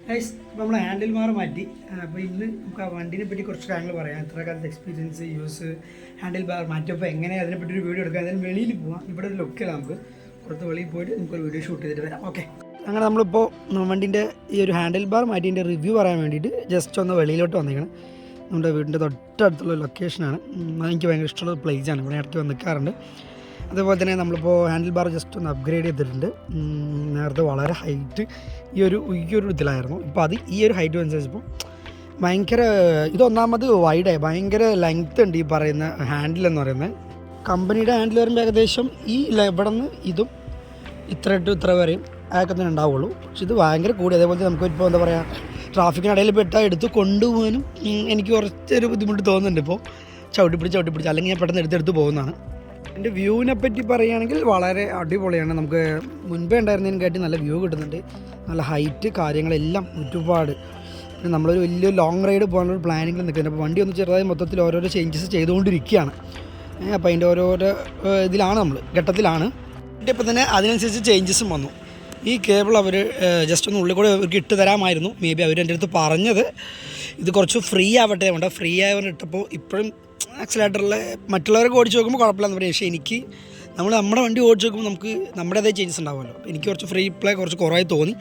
Guys ഇപ്പോൾ നമ്മൾ handle bar മാറ്റി. അപ്പോൾ ഇന്ന് നമുക്ക് ആ വണ്ടിനെ പറ്റി കുറച്ച് കാര്യങ്ങൾ പറയാം. എത്ര കാലത്ത് എക്സ്പീരിയൻസ്, യൂസ്, ഹാൻഡിൽ ബാർ മാറ്റിയപ്പോൾ എങ്ങനെ അതിനെപ്പറ്റി ഒരു വീഡിയോ എടുക്കാം. അതിന് വെളിയിൽ പോകാം. ഇവിടെ ഒരു ലൊക്കലാണ്, നമുക്ക് പുറത്ത് വെളിയിൽ പോയിട്ട് നമുക്കൊരു വീഡിയോ ഷൂട്ട് ചെയ്തിട്ട് വരാം. ഓക്കെ, അങ്ങനെ നമ്മളിപ്പോൾ വണ്ടീൻ്റെ ഈ ഒരു ഹാൻഡിൽ ബാർ മാറ്റിൻ്റെ റിവ്യൂ പറയാൻ വേണ്ടിയിട്ട് ജസ്റ്റ് ഒന്ന് വെളിയിലോട്ട് വന്നിരിക്കണം. നമ്മുടെ വീടിൻ്റെ തൊട്ടടുത്തുള്ള ലൊക്കേഷനാണ്. എനിക്ക് ഭയങ്കര ഇഷ്ടമുള്ള പ്ലേസാണ്. ഇവിടെ ഇടയ്ക്ക് വന്ന് നിൽക്കാറുണ്ട്. അതേപോലെ തന്നെ നമ്മളിപ്പോൾ ഹാൻഡിൽ ബാർ ജസ്റ്റ് ഒന്ന് അപ്ഗ്രേഡ് ചെയ്തിട്ടുണ്ട്. നേരത്തെ വളരെ ഹൈറ്റ് ഈ ഒരു ഇതിലായിരുന്നു. ഇപ്പോൾ അത് ഈ ഒരു ഹൈറ്റ് അനുസരിച്ചപ്പോൾ ഭയങ്കര ഇതൊന്നാമത് വൈഡായി, ഭയങ്കര ലെങ്ത് ഉണ്ട് ഈ പറയുന്ന ഹാൻഡിൽ എന്ന് പറയുന്നത്. കമ്പനിയുടെ ഹാൻഡിൽ വരുമ്പോൾ ഏകദേശം ഈ ഇവിടെ നിന്ന് ഇതും ഇത്ര വരെയും അതൊക്കെ തന്നെ ഉണ്ടാവുള്ളൂ. പക്ഷെ ഇത് ഭയങ്കര കൂടി. അതേപോലെ നമുക്ക് ഇപ്പോൾ എന്താ പറയുക, ട്രാഫിക്കിനിടയിൽ പെട്ടാൽ എടുത്ത് കൊണ്ടുപോകാനും എനിക്ക് കുറച്ചൊരു ബുദ്ധിമുട്ട് തോന്നുന്നുണ്ട്. ഇപ്പോൾ ചവിട്ടിപ്പിടിച്ച് അല്ലെങ്കിൽ ഞാൻ പെട്ടെന്ന് എടുത്തെടുത്ത് പോകുന്നതാണ്. എൻ്റെ വ്യൂവിനെ പറ്റി പറയുകയാണെങ്കിൽ വളരെ അടിപൊളിയാണ്. നമുക്ക് മുൻപേ ഉണ്ടായിരുന്നതിനെക്കാട്ടി നല്ല വ്യൂ കിട്ടുന്നുണ്ട്. നല്ല ഹൈറ്റ് കാര്യങ്ങളെല്ലാം ഒരുപാട്. പിന്നെ നമ്മളൊരു വലിയ ലോങ് റൈഡ് പോകാനുള്ള പ്ലാനിങ്ങിൽ നിൽക്കുന്നുണ്ട്. അപ്പോൾ വണ്ടി ഒന്ന് ചെറുതായി മൊത്തത്തിൽ ഓരോരോ ചേഞ്ചസ് ചെയ്തുകൊണ്ടിരിക്കുകയാണ്. അപ്പോൾ അതിൻ്റെ ഓരോരോ ഇതിലാണ്, നമ്മൾ ഘട്ടത്തിലാണ്. ഇപ്പം തന്നെ അതിനനുസരിച്ച് ചേഞ്ചസും വന്നു. ഈ കേബിൾ അവർ ജസ്റ്റ് ഒന്ന് ഉള്ളിൽ കൂടെ അവർക്ക് ഇട്ട് തരാമായിരുന്നു. മേ ബി അവർ എൻ്റെ അടുത്ത് പറഞ്ഞത് ഇത് കുറച്ച് ഫ്രീ ആവട്ടെ കൊണ്ട് ഫ്രീ ആയവർ ഇട്ടപ്പോൾ ഇപ്പോഴും ആക്സിലേറ്ററിൽ മറ്റുള്ളവരൊക്കെ ഓടിച്ച് നോക്കുമ്പോൾ കുഴപ്പമില്ലെന്ന് പറയും. പക്ഷേ എനിക്ക് നമ്മുടെ വണ്ടി ഓടിച്ച് നോക്കുമ്പോൾ നമുക്ക് നമ്മുടെ അതേ ചേഞ്ചസ് ഉണ്ടാവുമല്ലോ. എനിക്ക് കുറച്ച് ഫ്രീ പ്ലേ കുറച്ച് കുറവായി തോന്നി.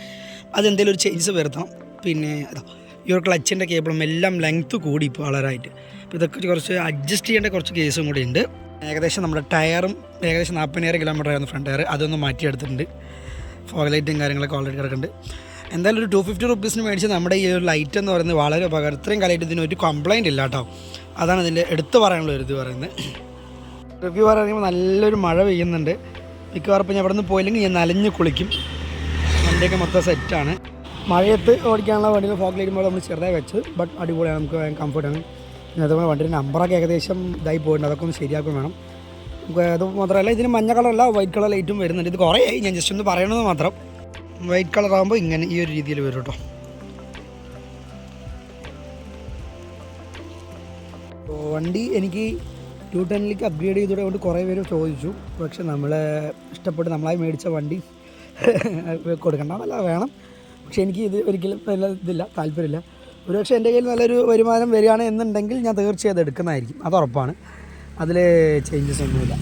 അതെന്തെങ്കിലും ഒരു ചേഞ്ചസ് വരുത്തണം. പിന്നെ ഈ ഒരു ക്ലച്ചിൻ്റെ കേബിളും എല്ലാം ലെങ്ത്ത് കൂടി ഇപ്പോൾ വളരായിട്ട്. അപ്പോൾ ഇതൊക്കെ കുറച്ച് അഡ്ജസ്റ്റ് ചെയ്യേണ്ട കുറച്ച് കേസും കൂടി ഉണ്ട്. ഏകദേശം നമ്മുടെ ടയറും ഏകദേശം 40,000 കിലോമീറ്റർ ആയിരുന്നു ഫ്രണ്ട് ടയർ. അതൊന്ന് മാറ്റിയെടുത്തിട്ടുണ്ട്. ഫോഗ് ലൈറ്റും കാര്യങ്ങളൊക്കെ ഓൾറെഡി കിടക്കുന്നുണ്ട്. എന്തായാലും ഒരു 250 റുപ്പീസിന് മേടിച്ച് നമ്മുടെ ഈ ഒരു ലൈറ്റ് എന്ന് പറയുന്നത് വളരെ ഉപകാരം. ഇത്രയും കാലമായിട്ട് ഇതിന് ഒരു കംപ്ലയിൻ്റ് ഇല്ല കേട്ടോ. അതാണ് ഇതിൻ്റെ എടുത്ത് പറയാനുള്ള ഒരു ഇത് പറയുന്നത്. റിവ്യൂ പറയുമ്പോൾ നല്ലൊരു മഴ പെയ്യുന്നുണ്ട്. മിക്കവാറും ഇപ്പോൾ ഞാൻ ഇവിടെ നിന്ന് പോയില്ലെങ്കിൽ ഞാൻ നനഞ്ഞ് കുളിക്കും. വണ്ടിയൊക്കെ മൊത്തം സെറ്റാണ്. മഴയത്ത് ഓടിക്കാനുള്ള വണ്ടിയിൽ ഫോഗ് ലൈറ്റ് പോലെ നമ്മൾ ചെറുതായി വെച്ചത്. ബട്ട് അടിപൊളിയാണ്, നമുക്ക് ഭയങ്കര കംഫർട്ടാണ്. പിന്നെ അതുപോലെ വണ്ടിയുടെ നമ്പറൊക്കെ ഏകദേശം ഇതായി പോയിട്ടുണ്ട്. അതൊക്കെ ഒന്ന് ശരിയാക്കും വേണം. അത് മാത്രമല്ല, ഇതിന് മഞ്ഞ കളറല്ല വൈറ്റ് കളർ ലൈറ്റും വരുന്നുണ്ട്. ഇത് കുറേ ആയി, ഞാൻ ജസ്റ്റ് ഒന്ന് പറയണമെന്ന് മാത്രം. വൈറ്റ് കളറാകുമ്പോൾ ഇങ്ങനെ ഈ ഒരു രീതിയിൽ വരും കേട്ടോ. വണ്ടി എനിക്ക് 210ലേക്ക് അപ്ഗ്രേഡ് ചെയ്തത് കൊണ്ട് കുറേ പേര് ചോദിച്ചു. പക്ഷെ നമ്മളെ ഇഷ്ടപ്പെട്ട് നമ്മളായി മേടിച്ച വണ്ടി കൊടുക്കണ്ടെന്നല്ല, വേണം. പക്ഷെ എനിക്ക് ഇത് ഒരിക്കലും നല്ല ഇതില്ല, താല്പര്യമില്ല. ഒരുപക്ഷെ എൻ്റെ കയ്യിൽ നല്ലൊരു വരുമാനം വരികയാണ് എന്നുണ്ടെങ്കിൽ ഞാൻ തീർച്ചയായും അത് എടുക്കുന്നതായിരിക്കും, അത് ഉറപ്പാണ്. അതിൽ ചേഞ്ചസ് ഒന്നുമില്ല.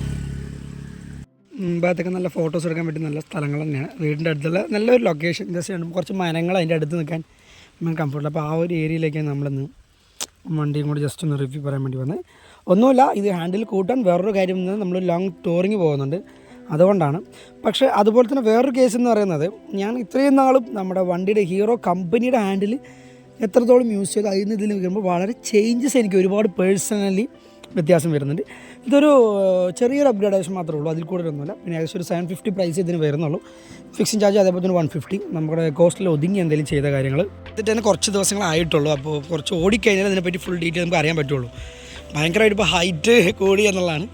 മുമ്പാത്തൊക്കെ നല്ല ഫോട്ടോസ് എടുക്കാൻ പറ്റിയ നല്ല സ്ഥലങ്ങൾ തന്നെയാണ്. വീടിൻ്റെ അടുത്തുള്ള നല്ലൊരു ലൊക്കേഷൻ. ജസ്റ്റ് കുറച്ച് മരങ്ങൾ അതിൻ്റെ അടുത്ത് നിൽക്കാൻ കംഫർട്ടബിൾ. അപ്പോൾ ആ ഒരു ഏരിയയിലേക്കാണ് നമ്മളിന്ന് വണ്ടിയും കൂടി ജസ്റ്റ് ഒന്ന് റിവ്യൂ പറയാൻ വേണ്ടി വന്നത്. ഒന്നുമില്ല, ഇത് ഹാൻഡിൽ കൂട്ടാൻ വേറൊരു കാര്യം എന്ന് നമ്മൾ ലോങ് ടൂറിങ് പോകുന്നുണ്ട്, അതുകൊണ്ടാണ്. പക്ഷേ അതുപോലെ തന്നെ വേറൊരു കേസ് എന്ന് പറയുന്നത്, ഞാൻ ഇത്രയും നാളും നമ്മുടെ വണ്ടിയുടെ ഹീറോ കമ്പനിയുടെ ഹാൻഡിൽ എത്രത്തോളം യൂസ് ചെയ്ത് അതിന് ഇതിൽ വരുമ്പോൾ വളരെ ചേഞ്ചസ് എനിക്ക് ഒരുപാട് പേഴ്സണലി വ്യത്യാസം വരുന്നുണ്ട്. ഇതൊരു ചെറിയൊരു അപ്ഗ്രേഡേഷൻ മാത്രമേ ഉള്ളൂ, അതിൽ കൂടുതലൊന്നുമില്ല. പിന്നെ ഏകദേശം ഒരു 750 പ്രൈസ് ഇതിന് വരുന്നുള്ളൂ. ഫിക്സിങ് ചാർജ് അതേപോലെ തന്നെ 150 നമ്മുടെ കോസ്റ്റിൽ ഒതുങ്ങി എന്തെങ്കിലും ചെയ്ത കാര്യങ്ങൾ. എന്നിട്ട് തന്നെ കുറച്ച് ദിവസങ്ങളായിട്ടുള്ളൂ. അപ്പോൾ കുറച്ച് ഓടിക്കഴിഞ്ഞാൽ ഇതിനെപ്പറ്റി ഫുൾ ഡീറ്റെയിൽ നമുക്ക് അറിയാൻ പറ്റുള്ളൂ. ഭയങ്കരമായിട്ട് ഇപ്പോൾ ഹൈറ്റ് കൂടി എന്നുള്ളതാണ്.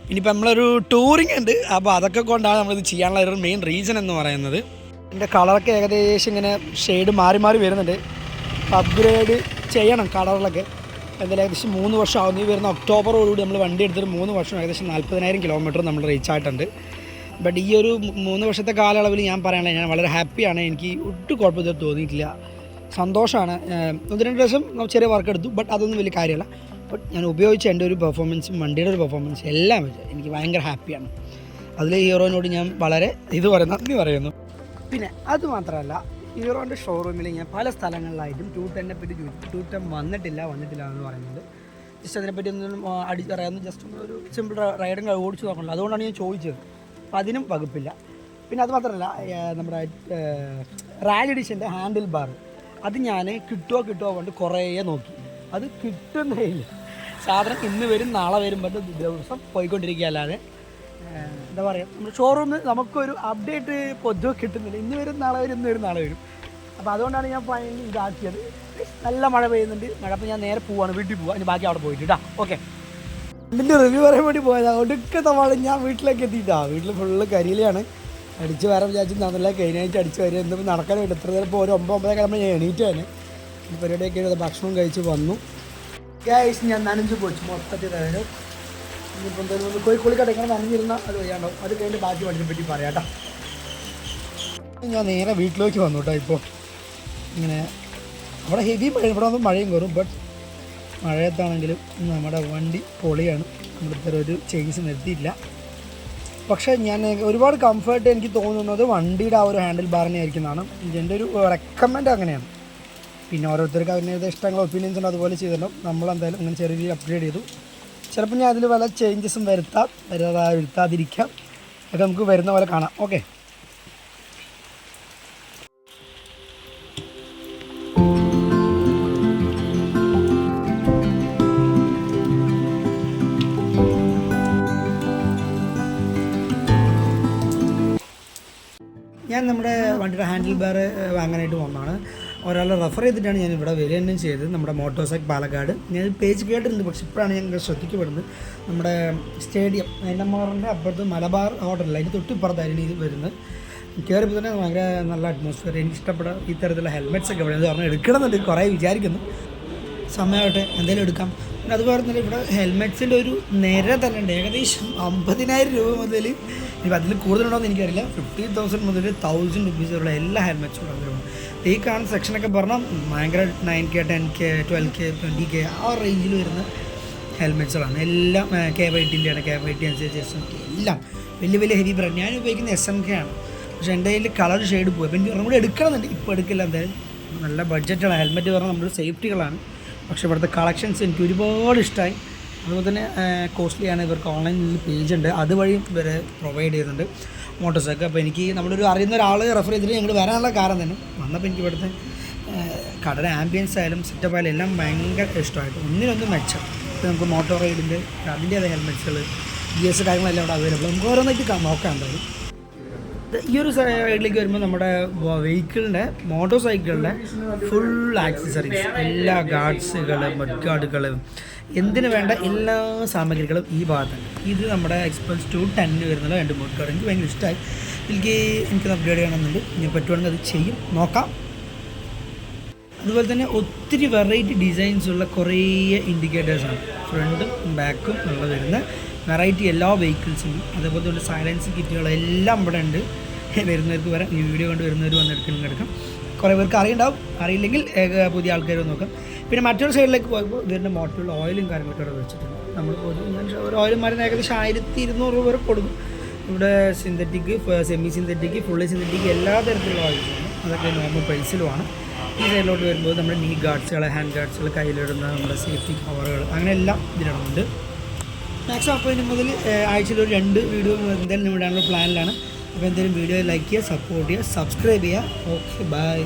ഇനിയിപ്പോൾ നമ്മളൊരു ടൂറിങ് ഉണ്ട്, അപ്പോൾ അതൊക്കെ കൊണ്ടാണ് നമ്മളിത് ചെയ്യാനുള്ള ഒരു മെയിൻ റീസൺ എന്ന് പറയുന്നത്. എൻ്റെ കളറൊക്കെ ഏകദേശം ഇങ്ങനെ ഷെയ്ഡ് മാറി വരുന്നുണ്ട്. അപ്ഗ്രേഡ് ചെയ്യണം കളറിലൊക്കെ. എന്തായാലും ഏകദേശം 3 വർഷം ആവുന്നു. ഈ വരുന്ന ഒക്ടോബറോടുകൂടി നമ്മൾ വണ്ടി എടുത്തിട്ട് 3 വർഷം ഏകദേശം 40,000 കിലോമീറ്റർ നമ്മൾ റീച്ച് ആയിട്ടുണ്ട്. ബട്ട് ഈ ഒരു 3 വർഷത്തെ കാലയളവിൽ ഞാൻ പറയണേ, ഞാൻ വളരെ ഹാപ്പിയാണ്. എനിക്ക് ഒട്ടും കുഴപ്പമില്ല തോന്നിയിട്ടില്ല, സന്തോഷമാണ്. 1-2 ദിവസം ചെറിയ വർക്ക് എടുത്തു, ബട്ട് അതൊന്നും വലിയ കാര്യമല്ല. ബട്ട് ഞാൻ ഉപയോഗിച്ച എൻ്റെ ഒരു പെർഫോമൻസും വണ്ടിയുടെ ഒരു പെർഫോമൻസും എല്ലാം വെച്ച് എനിക്ക് ഭയങ്കര ഹാപ്പിയാണ്. അതിൽ ഹീറോയിനോട് ഞാൻ വളരെ നന്ദി പറയുന്നു. പിന്നെ അതുമാത്രമല്ല, ഹീറോൻ്റെ ഷോറൂമിൽ ഞാൻ പല സ്ഥലങ്ങളിലായിട്ടും 210നെ പറ്റി ചോദിച്ചു. 210 വന്നിട്ടില്ല എന്ന് പറയുന്നത്. ജസ്റ്റ് അതിനെപ്പറ്റി ഒന്നും അറിയാമെന്ന് ജസ്റ്റ് ഒരു സിമ്പിൾ റൈഡിങ് ഓടിച്ചു നോക്കണല്ലോ, അതുകൊണ്ടാണ് ഞാൻ ചോദിച്ചത്. അപ്പം അതിനും വകുപ്പില്ല. പിന്നെ അതുമാത്രമല്ല, നമ്മുടെ റാലി എഡിഷൻ്റെ ഹാൻഡിൽ ബാർ അത് ഞാൻ കിട്ടുമോ കൊണ്ട് കുറേ നോക്കി, അത് കിട്ടുന്നേ ഇല്ല. സാധനം ഇന്ന് വരും നാളെ വരും പറഞ്ഞ ദിവസം പോയിക്കൊണ്ടിരിക്കുക. അല്ലാതെ എന്താ പറയുക, നമ്മുടെ ഷോറൂമിൽ നമുക്കൊരു അപ്ഡേറ്റ് പൊതുവെ കിട്ടുന്നില്ല. ഇന്ന് വരും നാളെ വരും. അപ്പോൾ അതുകൊണ്ടാണ് ഞാൻ ഫൈനലി ഇതാക്കിയത്. നല്ല മഴ പെയ്യുന്നുണ്ട്. അപ്പോൾ ഞാൻ നേരെ പോവാണ്, വീട്ടിൽ പോവാം. ഇനി ബാക്കി അവിടെ പോയിട്ട് ഓക്കെ. ഇതിൻ്റെ റിവ്യൂ പറയാൻ വേണ്ടി പോയതാണ്. ഒടുക്കത്തെ മഴ ഞാൻ വീട്ടിലേക്ക് എത്തിയിട്ടാണ്. വീട്ടിൽ ഫുള്ള് കരിയിലാണ്. അടിച്ച് വരാൻ വിചാരിച്ചു നല്ല കഴിഞ്ഞാഴ്ച അടിച്ച് വരിക. എന്തും നടക്കാൻ വേണ്ടി എത്ര നേരം ഇപ്പോൾ ഒരു 9-9 നമ്മൾ എണീറ്റ് തന്നെ ഈ പരിപാടിയൊക്കെ ഭക്ഷണം കഴിച്ച് വന്നു. ഗൈസ് ഞാൻ നനഞ്ഞ് പോച്ചു മൊത്തത്തിൽ തരാനും. ഇനിയിപ്പോൾ എന്തായാലും കോഴിക്കോളിക്കട്ടെ ഇങ്ങനെ നനഞ്ഞിരുന്നാൽ അത് വയ്യാണ്ടാവും. അത് കഴിഞ്ഞ് ബാക്കി വണ്ടിനെ പറ്റി പറയാം കേട്ടോ. ഞാൻ നേരെ വീട്ടിലേക്ക് വന്നു കേട്ടോ. ഇപ്പോൾ ഇങ്ങനെ അവിടെ ഹെവി മഴ, ഇവിടെ വന്ന് മഴയും കയറും. ബട്ട് മഴയത്താണെങ്കിലും നമ്മുടെ വണ്ടി പൊളിയാണ്. നമ്മളിത്ര ഒരു ചേഞ്ചസ് വരുത്തിയില്ല. പക്ഷേ ഞാൻ ഒരുപാട് കംഫർട്ട് എനിക്ക് തോന്നുന്നത് വണ്ടിയുടെ ആ ഒരു ഹാൻഡിൽ ബാറിനെ ആയിരിക്കുന്നതാണ്. എൻ്റെ ഒരു റെക്കമെൻഡ് അങ്ങനെയാണ്. പിന്നെ ഓരോരുത്തർക്ക് അതിൻ്റെ ഇഷ്ടങ്ങൾ ഒപ്പീനിയൻസ് ഉണ്ട്, അതുപോലെ ചെയ്തിട്ടുണ്ടാവും. നമ്മളെന്തായാലും അങ്ങനെ ചെറിയ രീതിയിൽ അപ്ഗ്രേഡ് ചെയ്തു. ചിലപ്പോൾ ഞാൻ അതിൽ പല ചേഞ്ചസും വരുത്താതിരിക്കാം. അത് നമുക്ക് വരുന്ന പോലെ കാണാം. ഓക്കെ, ഞാൻ നമ്മുടെ വണ്ടിയുടെ ഹാൻഡിൽ ബാർ വാങ്ങാനായിട്ട് വന്നതാണ്. ഒരാളെ റെഫർ ചെയ്തിട്ടാണ് ഞാൻ ഇവിടെ വരിക തന്നെ ചെയ്തത്. നമ്മുടെ മോട്ടോർസൈക്കിൾ പാലക്കാട്. ഞാൻ പേജ് കേട്ടിട്ടുണ്ട്, പക്ഷെ ഇപ്പോഴാണ് ഞാൻ ശ്രദ്ധിക്കപ്പെടുന്നത്. നമ്മുടെ സ്റ്റേഡിയം NMRൻ്റെ അപ്പുറത്ത് മലബാർ ഹോട്ടലിൽ അതിന് തൊട്ടിപ്പുറത്തായിരുന്നു ഇത് വരുന്നത്. കയറിയപ്പോൾ തന്നെ ഭയങ്കര നല്ല അറ്റ്മോസ്ഫിയർ. എനിക്ക് ഇഷ്ടപ്പെട്ട ഈ തരത്തിലുള്ള ഹെൽമെറ്റ്സൊക്കെ ഇവിടെ പറഞ്ഞാൽ എടുക്കണമെന്നുണ്ട്, കുറേ വിചാരിക്കുന്നു. സമയമാവട്ടെ എന്തെങ്കിലും എടുക്കാം. പിന്നെ അതുപോലെ തന്നെ ഇവിടെ ഹെൽമെറ്റ്സിൻ്റെ ഒരു നിര തന്നെ ഉണ്ട്. ഏകദേശം 50,000 രൂപ മുതൽ, ഇനി അതിൽ കൂടുതലുണ്ടോയെന്ന് എനിക്കറിയില്ല, 50,000 മുതൽ 1,000 rupees ഉള്ള എല്ലാ ഹെൽമെറ്റ്സും അവൈലബിൾ. ഈ കാണുന്ന സെക്ഷനൊക്കെ പറഞ്ഞാൽ ഭയങ്കര 9K 10K 12K 20K ആ റേഞ്ചിൽ വരുന്ന ഹെൽമെറ്റ്സുകളാണ്. എല്ലാം K80ൻ്റെയാണ്. K80 അനുസരിച്ച് എല്ലാം വലിയ വലിയ ഹെവി ബ്രാൻഡ്. ഞാൻ ഉപയോഗിക്കുന്ന SMK ആണ്. പക്ഷേ എൻ്റെ കയ്യിൽ കളർ ഷെയ്ഡ് പോയി. അപ്പോൾ എനിക്ക് ഒന്നും കൂടി എടുക്കണമെന്നുണ്ട്. ഇപ്പോൾ എടുക്കില്ല എന്തായാലും. നല്ല ബഡ്ജറ്റാണ്. ഹെൽമെറ്റ് പറഞ്ഞാൽ നമ്മൾ സേഫ്റ്റികളാണ്. പക്ഷേ ഇവിടുത്തെ കളക്ഷൻസ് എനിക്ക് ഒരുപാട് ഇഷ്ടമായി. അതുപോലെ തന്നെ കോസ്റ്റ്ലിയാണ്. ഇവർക്ക് ഓൺലൈനിൽ പേജ് ഉണ്ട്, അതുവഴിയും ഇവരെ പ്രൊവൈഡ് ചെയ്യുന്നുണ്ട് മോട്ടോർസൈക്കിൾ. അപ്പോൾ എനിക്ക് നമ്മളൊരു അറിയുന്ന ഒരാൾ റെഫർ ചെയ്തിട്ട് ഞങ്ങൾ വരാനുള്ള കാരണം തന്നെ വന്നപ്പോൾ എനിക്ക് ഇവിടുത്തെ കടയുടെ ആംബിയൻസ് ആയാലും സെറ്റപ്പ് ആയാലും എല്ലാം ഭയങ്കര ഇഷ്ടമായിട്ട് ഒന്നിനൊന്നും മെച്ചം. ഇപ്പോൾ നമുക്ക് മോട്ടോർ റൈഡിൻ്റെ അതിൻ്റേതായ ഹെൽമെറ്റ്സുകൾ GS കാര്യങ്ങളെല്ലാം ഇവിടെ അവൈലബിൾ. നമുക്ക് ഓരോന്നായിട്ട് നോക്കാം എന്തായാലും. ഈ ഒരു സൈഡിലേക്ക് വരുമ്പോൾ നമ്മുടെ വെഹിക്കിളിൻ്റെ മോട്ടോർ സൈക്കിളിൻ്റെ ഫുൾ ആക്സസറീസ്, എല്ലാ ഗാർഡ്സുകൾ, മഡ് ഗാർഡുകൾ, എന്തിനു വേണ്ട എല്ലാ സാമഗ്രികളും ഈ ഭാഗത്തുണ്ട്. ഇത് നമ്മുടെ എക്സ്പൾസ് 210 വരുന്നുള്ള 2 മഡ് ഗാർഡ് എനിക്ക് ഭയങ്കര ഇഷ്ടമായി. എനിക്കത് അപ്ഗ്രേഡ് ചെയ്യണമെന്നുണ്ട്. ഞാൻ പറ്റുവാണെങ്കിൽ അത് ചെയ്യും, നോക്കാം. അതുപോലെ തന്നെ ഒത്തിരി വെറൈറ്റി ഡിസൈൻസുള്ള കുറേ ഇൻഡിക്കേറ്റേഴ്സാണ് ഫ്രണ്ടും ബാക്കും ഉള്ള വരുന്ന വെറൈറ്റി എല്ലാ വെഹിക്കിൾസിനും. അതേപോലെ തന്നെ സൈലൻസ് കിറ്റുകളെല്ലാം ഇവിടെ ഉണ്ട്. വരുന്നവർക്ക് വരാം, ഈ വീഡിയോ കൊണ്ട് വരുന്നവർ വന്നെടുക്കണം എടുക്കാം. കുറേ പേർക്ക് അറിയുണ്ടാവും, അറിയില്ലെങ്കിൽ പുതിയ ആൾക്കാർ നോക്കാം. പിന്നെ മറ്റൊരു സൈഡിലേക്ക് പോയപ്പോൾ ഇവരുടെ മോട്ടോറിൽ ഓയിലും കാര്യങ്ങളൊക്കെ ഇവിടെ വെച്ചിട്ടുണ്ട്. നമ്മൾ ഒരു ഓയിലും മരുന്ന് ഏകദേശം 1,200 രൂപ വരെ കൊടുക്കും. ഇവിടെ synthetic, semi synthetic, fully synthetic എല്ലാ തരത്തിലുള്ള ഓയിൽസാണ്. അതൊക്കെ നോർമൽ പ്രൈസിലുമാണ്. ഈ സൈഡിലോട്ട് വരുമ്പോൾ നമ്മുടെ നീ ഗാർഡ്സുകൾ, ഹാൻഡ് ഗാർഡ്സുകൾ, കയ്യിലിടുന്ന നമ്മുടെ സേഫ്റ്റി കവറുകൾ, അങ്ങനെ എല്ലാം ഇതിലിടുന്നുണ്ട്. മാക്സിമം അപ്പോൾ ഇനി മുതൽ ആഴ്ചയിൽ ഒരു 2 വീഡിയോ എന്തായാലും ഇടാനുള്ള പ്ലാനിലാണ്. അപ്പോൾ എന്തായാലും വീഡിയോ ലൈക്ക് ചെയ്യുക, സപ്പോർട്ട് ചെയ്യുക, സബ്സ്ക്രൈബ് ചെയ്യുക. Okay, by.